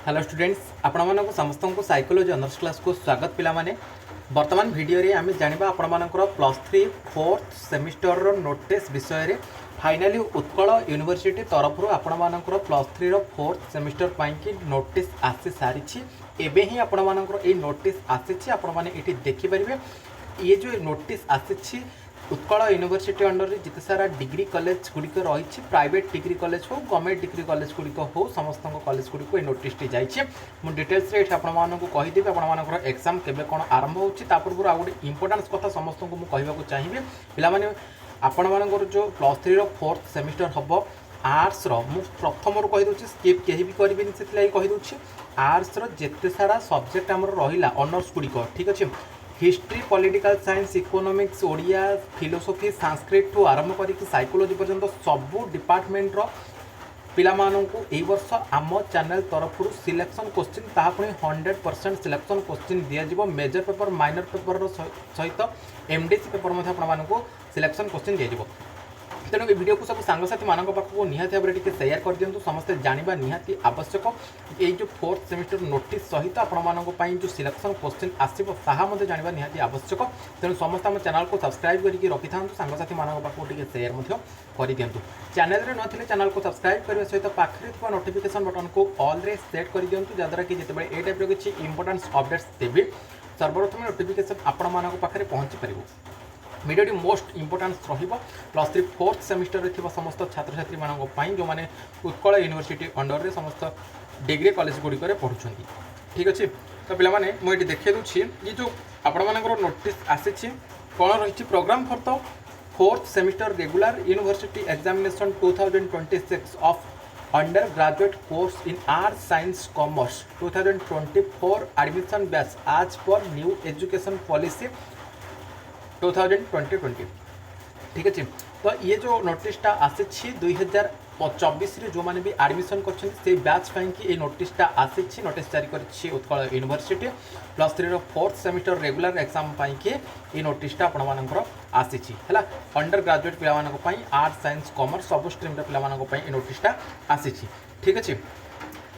Hello students आपण मानक समस्त को साइकोलॉजी ऑनर्स क्लास को स्वागत पिला माने वर्तमान वीडियो रे आमे जानिबा आपण मानकर +3 फोर्थ सेमिस्टर रो नोटिस विषय रे फाइनली उत्कल यूनिवर्सिटी तरफ आपण मानकर +3 रो फोर्थ सेमिस्टर पई की नोटिस आसी सारी एबे ही आपण मानकर ए नोटिस आसी आपण माने एठी देखि परिबे ये जो नोटिस आसी उत्कल यूनिवर्सिटी अंडर में जिते सारा डिग्री कॉलेज गुड़िक रही प्राइवेट डिग्री कॉलेज हो गवर्नमेंट डिग्री कॉलेज गुड़िक हो समस्त कॉलेज गुड़िक ये नोटिस जाइए मुझे डिटेल्स ये आपदेवी आपर एग्जाम केवे कौन आरंभ होपूर्व आ गए इंपोर्टान्स कथा समस्त को मुझे चाहिए पाने आपण जो +3 फोर्थ सेमिस्टर हम आर्ट्स मु प्रथम कहीदे स्किप कहीं भी करेंगे से कहीदे आर्ट्स जिते सारा सब्जेक्ट आम रहा ऑनर्स गुड़िक ठीक अच्छे history political science economics Odia philosophy Sanskrit ठू आरंभ करके साइकोलॉजी पर्यंत सबू डिपार्टमेंट पिला को यही वर्ष आम चैनल तरफ सिलेक्शन क्वेश्चन ता पुणी 100% सिलेक्शन क्वेश्चन दिज्व मेजर पेपर माइनर पेपर सहित एमडीसी पेपर आपको सिलेक्शन क्वेश्चन दिज्व तेणु ये वीडियो को सब सांगसाथी मान पाखक निहाती भाव में शेयर कर दिंतु समस्ते जाना निहाती आवश्यक ये जो फोर्थ सेमिस्टर नोटिस सहित आपण जो सिलेक्शन क्वेश्चन आसो ताहा जाना निहाती आवश्यक तेणु समस्त आम चैनल को सब्सक्राइब करके रखि था सांगसाथी मान पाखक शेयर कर दिंतु चैनल में नथिले चैनल को सब्सक्राइब करने सहित पाखे थोड़ा नोटिफिकेशन बटन को ऑल रे सेट कर दिंतु जहाँद्वारा कि जिते ये टाइप किसी इंपोर्टान्स अपडेट्स देवी सर्वप्रथम नोटिफिकेशन आपण मान पाखे पहुँची पार video most importance +3 fourth semester रे थिबा समस्त छात्र छात्री मानक पई जो माने उत्कल यूनिवर्सिटी अंडर रे समस्त डिग्री कॉलेज गुडी करे पढुछंती ठीक अछि तो पिला माने मो एटी देखे दुछि ये जो आपण मानकर नोटिस आसी कोन रहिछि program for the fourth semester regular university examination 2026 of undergraduate course in arts science commerce 2024 admission batch आज पर न्यू एजुकेशन पॉलिसी 2020 ठीक है तो ये जो नोटिसटा आसी 2024 जो मैंने भी एडमिशन कर बैच कि नोटिसटा आसी नोटिस जारी कर Utkal university +3 fourth semester regular exam कि ये नोटिसटा आपंकर आसी है अंडर ग्रेजुएट पे आर्ट्स साइंस कॉमर्स सब स्ट्रीम पे नोटिसटा आसी ठीक अच्छे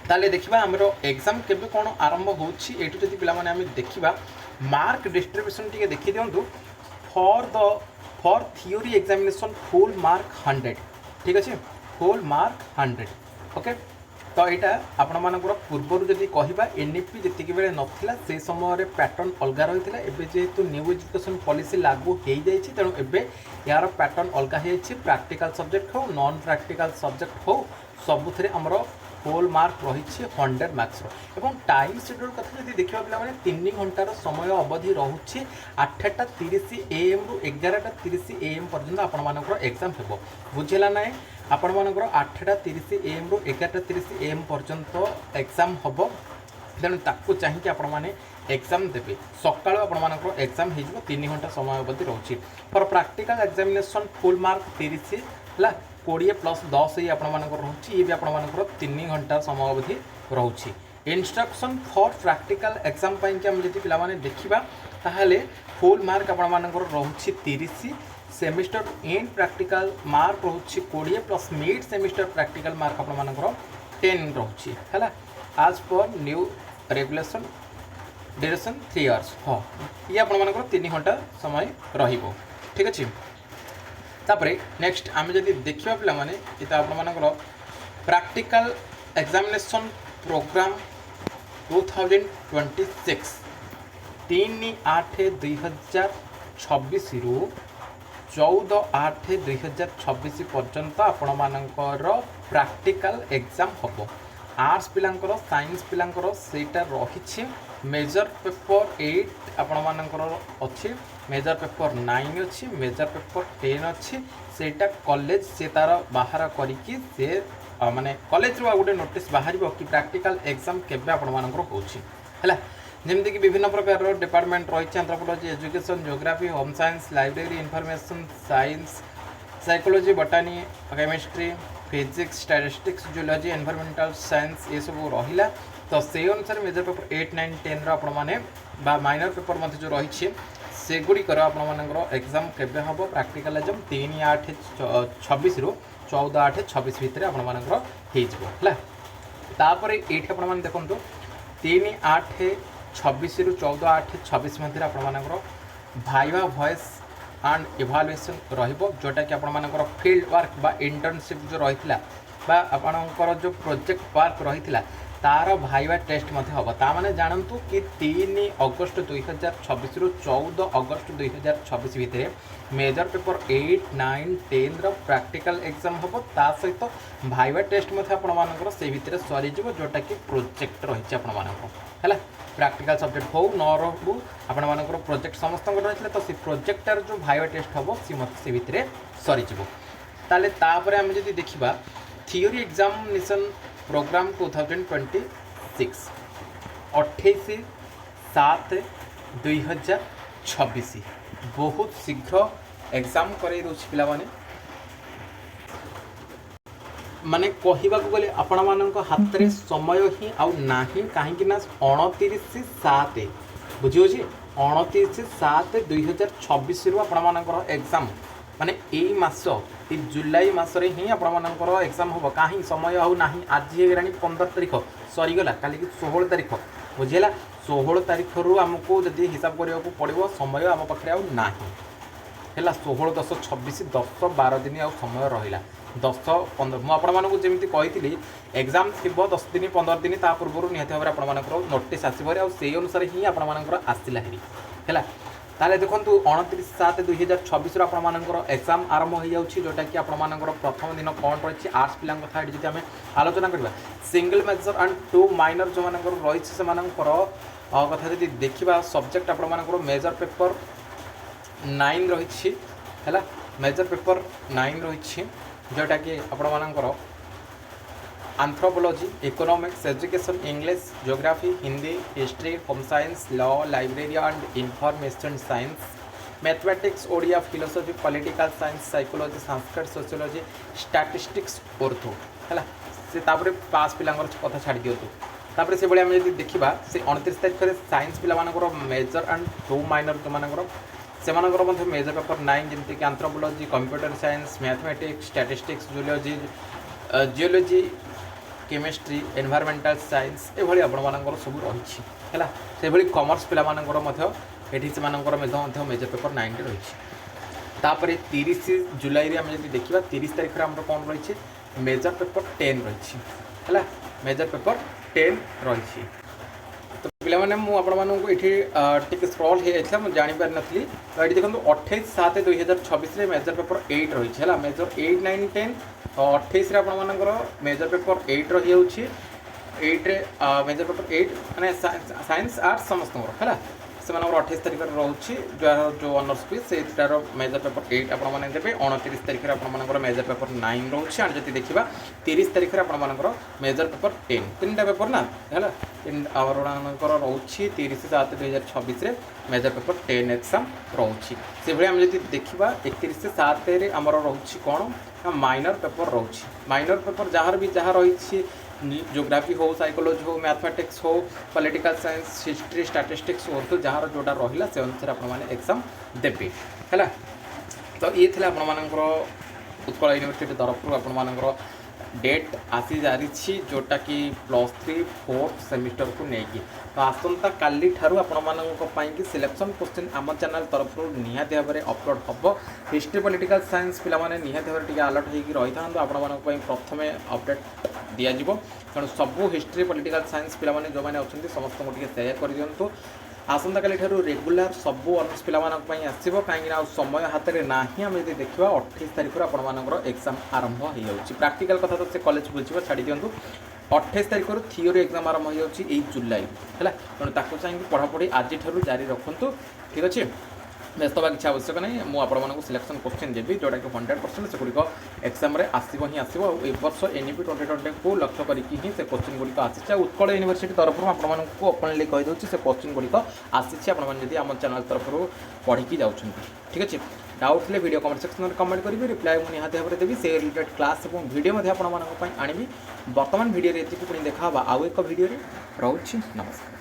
ताले देखा आमर एग्जाम केबे कौन आरंभ होती पाने देखा मार्क डिस्ट्रीब्यूशन टी देखी दिंतु for theory examination full mark 100 ठीक अच्छे फुल मार्क 100 ओके तो यहाँ आपण मानकर पूर्वर जदि कहवा एनईपी जी बेले नाला से समय पैटर्न अलग रही है एवं जेहेतु न्यू एजुकेशन पॉलिसी लागू हो जाए तेणु एवं यार पैटर्न अलग हो प्रैक्टिकल सब्जेक्ट हो नॉन प्रैक्टिकल सब्जेक्ट हो सबुथ आमर होल मार्क रही 100 मार्क्स एवं टाइम शेड्यूल कथा जब देखा पे 3 घंटार समय अवधि रोचे 8:30 AM रु 11:30 AM पर्यंत आपण एग्जाम हो बुझेगा ना आपण 8:30 AM रु 11:30 AM पर्यंत एग्जाम हम तेणु ताकू चाहिए आपण मैंने एग्जाम देवे सकाल आपण एग्जाम हो 3 घंटा समय अवधि रोचे for practical examination full mark 30 है 20+10 ही रोचे ये भी आपर 3 घंटा समय अवधि रोचे इंस्ट्रक्शन फॉर प्रैक्टिकल एग्जाम कि आम जी पे देखा ताहले फुल मार्क आपर रोचे 30 सेमिस्टर एंड प्रैक्टिकल मार्क रोचे 20 मिड सेमिस्टर प्रैक्टिकल मार्क आपर 10 रोचे है आज पर न्यू रेगुलेशन ड्यूरेशन 3 इयर्स हाँ ये आपर 3 घंटा समय रहिबो ठीक अच्छे तापरे नेक्स्ट आम जब देखा पाने ये आपर प्रैक्टिकल एग्जामिनेशन प्रोग्राम 2026 3/8/2026 रु 14/8/2026 पर्यंत आपण मानकर प्रैक्टिकल एग्जाम हम आर्ट्स पिलांकर साइंस पिलांकर सेटा रही मेजर पेपर 8 आपण मानकर अच्छी मेजर पेपर 9 अच्छी मेजर पेपर 10 अच्छी सेटा कॉलेज से तार बाहर करिकी से माने कॉलेज रो गोटे नोटिस बाहर कि प्रैक्टिकल एग्जाम केबे आपण मानकर होछि हैला जेमति कि विभिन्न प्रकार डिपार्टमेंट रही anthropology education geography home science library information science psychology botany chemistry physics statistics geology environmental science ये सब रहिला तो से अनुसार मेजर पेपर 8 9 10 आपण माने बा माइनर पेपर मध्य जो रही सेगुड़िकर आपर एग्जाम केबे हम प्रैक्टिकल एग्जाम 3/8/26 रु 14/8/26 भितर आपर है तापर ये आपने देखो 3/8/26 रु 14/8/26 मध्य आपर भाइवा वॉइस एंड इवालुएसन रोटा कि आपर फील्ड वर्क बा इंटर्नशिप जो रही आपणकर जो प्रोजेक्ट वर्क रही तार भाइवा टेस्ट हम ताने जानतु कि 3 अगस्ट 2026 रु 14 अगस्ट 2026 भितर मेजर पेपर 8, 9, 10 प्रैक्टिकल एग्जाम हम ता सहित भाइवा टेस्ट आपर से भितर सरीज जोटा कि प्रोजेक्ट रही है प्रैक्टिकल सब्जेक्ट हो न रू आपर प्रोजेक्ट समस्त रही तो सी प्रोजेक्टर जो भाइवा टेस्ट हम सी भितर सरीज तापर आम जब देखा थियोरी एग्जामिनेशन प्रोग्राम 2026 28/7/2026 बहुत शीघ्र एग्जाम करे पिला माने कहवाक गले आपण मान हाथ में समय ही आउ नाही कहीं 29/7 बुझे 29/7/2026 रु आपण एग्जाम माने यही मास ये जुलाई मसरे ही आपर एग्जाम हम कहीं समय आउ ना आज है 15 तारीख सरीगला काली 16 तारीख बुझेगा 16 तारीख रु आमको जब हिसाब करने पड़ो समय आम पाखे आना है 16/10/26 10-12 दिन आउ समय रहा 10-15 मुझे जमी कही एग्जाम थी 10 दिन 15 दिन ता पूर्व निहत भाव में नोटिस आसवे से अनुसार ही आपर आसला है ताले देखो 29/7/2026 आपर एग्जाम आरंभ हो जाऊँगी जोटा कि आपर प्रथम दिन कौन रही आर्ट्स पिला कथा जी आम आलोचना करवा सिंगल मेजर एंड 2 माइनर जो रही से कथा जी देखा सब्जेक्ट आपर मेजर पेपर 9 रही है मेजर पेपर 9 रही जोटा कि आपर anthropology economics education English geography Hindi history home science law library and information science mathematics Odia philosophy political science psychology Sanskrit sociology statistics Urdu है से पास पिला कथा छाड़ दिंतु से भाई आम जब देखा से 29 तारीख में साइंस पिला मेजर एंड 2 माइनर जो से मेजर पेपर 9 जमीक anthropology computer science mathematics statistics geology chemistry environmental science ये आपर सब रही है से भाई कॉमर्स पिलाकर ये से मेजर पेपर 9 रही 30 जुलाई आम जब देखा 30 तारीख में आम कौन रही मेजर पेपर 10 रही है मेजर पेपर 10 रही तो पिलाने मुझे स्क्रॉल हो जाता मुझे जापर नी तो ये देखो 28/7/2026 मेजर पेपर 8 रही है मेजर 8, 9, 10 28 आपर मेजर पेपर 8 रही जाऊँगी 8 मेजर पेपर 8 माने साइंस आर्ट्स समस्त है से 28 तारीख रोचे जो ऑनर्स पी से मेजर पेपर 8 आपने देते 29 तारीख में मेजर पेपर 9 रोचे और जब देखा 30 तारीख में आप मेजर पेपर 10 3टा पेपर ना है रोचे 30/7/2026 मेजर पेपर 10 एग्जाम रोचे से भाई आम जब देखा 31/7 आमर रोचे कौन माइनर पेपर रोचे माइनर पेपर जार भी जहाँ रही ज्योग्राफी हो साइकोलॉजी हो मैथमेटिक्स हो political science history statistics Urdu जहाँ जोटा रहा से अनुसार आप एग्जाम देवे है तो ये थे आपर उत्कल यूनिवर्सिटी तरफ आपर डेट आसी जारी जोटा कि +3 4th सेमिस्टर को लेकिन तो आसंता काली ठारू आपण सिलेक्शन क्वेश्चन आम चैनल तरफ निहाती भाव में अपलोड हम हिस्ट्री पॉलिटिकल साइंस पिला निहाती भाव में अलर्ट हो रही था आपण प्रथम अपडेट दिज्व तेणु सबू हिस्ट्री पॉलिटिकल साइंस पिला जो मैंने अच्छा समस्त को शेयर कर दिंतु आसंता काली ठारू रेगुलर सबू ऑनर्स पिला आसो कहीं समय हाथ में ना ही आम यदि देखा 28 तारीख आपर एग्जाम आरंभ हो जाऊँगी प्रैक्टिकल कथा तो से कॉलेज बुझे छाड़ी दिंतु 28 तारीख थियोरी एग्जाम आरंभ हो जाऊँगी जुलाई है तेणु ताको चाहिए पढ़ापढ़ी आज जारी रखुँ ठीक अच्छे व्यस्त होगा किसी आवश्यक नहीं मुझे सिलेक्शन क्वेश्चन देवी जोटा कि 100% से गुड़िक एग्जाम आसो ही आसो वर्ष एनईपी 2020 को लक्ष्य करके ही से क्वेश्चन गुड़िक आसी उत्कल यूनिवर्सिटी तरफ आपको ओपनली कहीदे से क्वेश्चन गुड़िक आसी आपड़ी आम चैनल तरफ पढ़ी जाऊँगी ठीक अच्छे डाउट थे वीडियो कमेंट सेक्शन में कमेंट करी रिप्लाई मुझे निहाती भाव में देवी से रिलेटेड क्लास और वीडियो आनी बर्तमान वीडियो ये देखा आउ एक वीडियो रोचे नमस्कार।